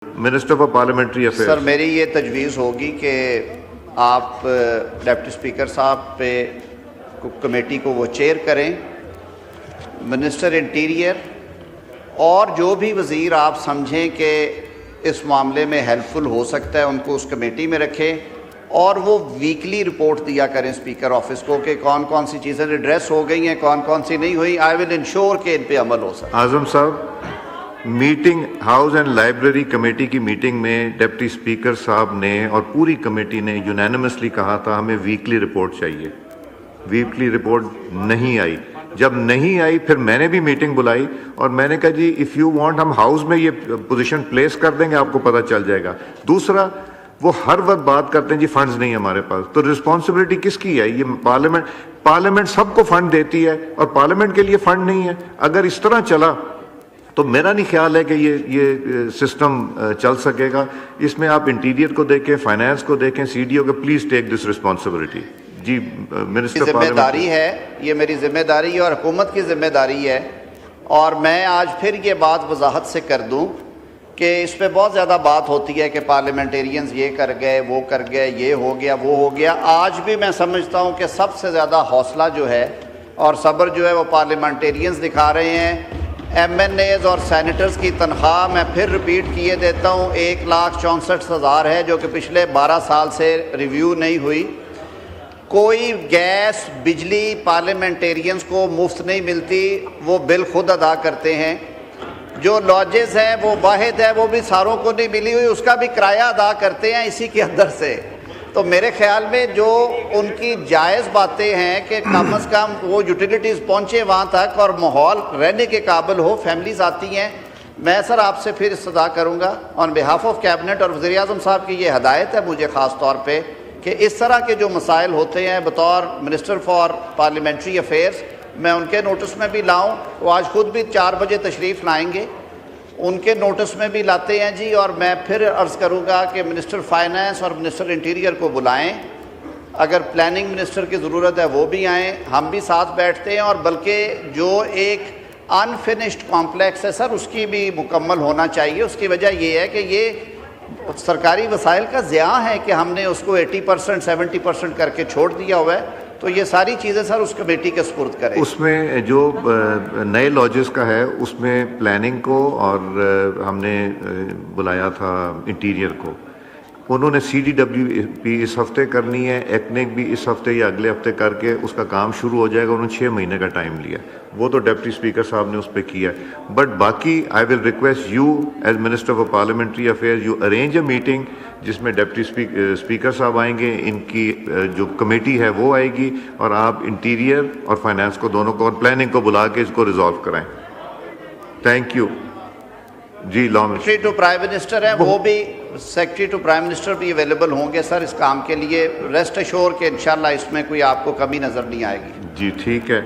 Minister for parliamentary affair. Sir میری یہ تجویز ہوگی کہ آپ ڈپٹی اسپیکر صاحب پہ کمیٹی کو وہ چیئر کریں، منسٹر انٹیریئر اور جو بھی وزیر آپ سمجھیں کہ اس معاملے میں ہیلپ فل ہو سکتا ہے ان کو اس کمیٹی میں رکھیں، اور وہ ویکلی رپورٹ دیا کریں اسپیکر آفس کو کہ کون کون سی چیزیں ریڈریس ہو گئی ہیں، کون کون سی نہیں ہوئی. آئی ول انشور کہ ان پہ عمل ہو سکتا ہے. اعظم صاحب، meeting house and library committee کی میٹنگ میں ڈپٹی اسپیکر صاحب نے اور پوری کمیٹی نے یونینمسلی کہا تھا ہمیں ویکلی رپورٹ چاہیے. ویکلی رپورٹ نہیں آئی. جب نہیں آئی پھر میں نے بھی میٹنگ بلائی اور میں نے کہا جی اف یو وانٹ ہم ہاؤس میں یہ پوزیشن پلیس کر دیں گے، آپ کو پتہ چل جائے گا. دوسرا، وہ ہر وقت بات کرتے ہیں جی فنڈز نہیں ہمارے پاس، تو رسپانسبلٹی کس کی ہے؟ یہ پارلیمنٹ سب کو فنڈ دیتی ہے اور پارلیمنٹ کے لیے فنڈ نہیں ہے. اگر اس طرح چلا تو میرا نہیں خیال ہے کہ یہ سسٹم چل سکے گا. اس میں آپ انٹیریئر کو دیکھیں، فائنانس کو دیکھیں، سی ڈی او کو پلیز ٹیک دس رسپانسبلٹی. جی منسٹر ذمہ داری ہے، یہ میری ذمہ داری ہے اور حکومت کی ذمہ داری ہے. اور میں آج پھر یہ بات وضاحت سے کر دوں کہ اس پہ بہت زیادہ بات ہوتی ہے کہ پارلیمنٹیرینز یہ کر گئے، وہ کر گئے، یہ ہو گیا، وہ ہو گیا. آج بھی میں سمجھتا ہوں کہ سب سے زیادہ حوصلہ جو ہے اور صبر جو ہے وہ پارلیمنٹیرینز دکھا رہے ہیں. ایم این ایز اور سینیٹرز کی تنخواہ میں پھر رپیٹ کیے دیتا ہوں 1,64,000 ہے، جو کہ پچھلے 12 سال سے ریویو نہیں ہوئی. کوئی گیس بجلی پارلیمنٹیرینز کو مفت نہیں ملتی، وہ بل خود ادا کرتے ہیں. جو لاجز ہیں وہ واحد ہے، وہ بھی ساروں کو نہیں ملی ہوئی، اس کا بھی کرایہ ادا کرتے ہیں اسی کے اندر سے. تو میرے خیال میں جو ان کی جائز باتیں ہیں کہ کم از کم وہ یوٹیلیٹیز پہنچے وہاں تک اور ماحول رہنے کے قابل ہو. فیملیز آتی ہیں. میں سر آپ سے پھر استدعا کروں گا آن بہاف آف کیبنٹ اور وزیر اعظم صاحب کی یہ ہدایت ہے مجھے خاص طور پہ کہ اس طرح کے جو مسائل ہوتے ہیں بطور منسٹر فار پارلیمنٹری افیئرز میں ان کے نوٹس میں بھی لاؤں. وہ آج خود بھی 4 بجے تشریف لائیں گے، ان کے نوٹس میں بھی لاتے ہیں جی. اور میں پھر عرض کروں گا کہ منسٹر فائنانس اور منسٹر انٹیریئر کو بلائیں. اگر پلاننگ منسٹر کی ضرورت ہے وہ بھی آئیں، ہم بھی ساتھ بیٹھتے ہیں. اور بلکہ جو ایک انفنشڈ کمپلیکس ہے سر اس کی بھی مکمل ہونا چاہیے. اس کی وجہ یہ ہے کہ یہ سرکاری وسائل کا ضیاع ہے کہ ہم نے اس کو 80% 70% کر کے چھوڑ دیا ہوا ہے. تو یہ ساری چیزیں سر اس کمیٹی کے سپرد کریں. اس میں جو نئے لاجز کا ہے اس میں پلاننگ کو اور ہم نے بلایا تھا انٹیریئر کو. انہوں نے سی ڈی ڈبلیو پی اس ہفتے کرنی ہے، ایکنیک بھی اس ہفتے یا اگلے ہفتے کر کے اس کا کام شروع ہو جائے گا. انہوں نے 6 مہینے کا ٹائم لیا. وہ تو ڈپٹی اسپیکر صاحب نے اس پہ کیا. بٹ باقی I will request you as minister for parliamentary affair you arrange a meeting جس میں ڈپٹی اسپیکر صاحب آئیں گے، ان کی جو کمیٹی ہے وہ آئے گی، اور آپ انٹیریئر اور فائنانس کو دونوں کو اور پلاننگ کو بلا کے اس کو ریزالو کرائیں. Thank you. جی سیکریٹری ٹو پرائم منسٹر ہے، وہ بھی سیکریٹری ٹو پرائم منسٹر بھی اویلیبل ہوں گے سر اس کام کے لیے. ریسٹ ایشور کہ انشاءاللہ اس میں کوئی آپ کو کمی نظر نہیں آئے گی. جی ٹھیک ہے.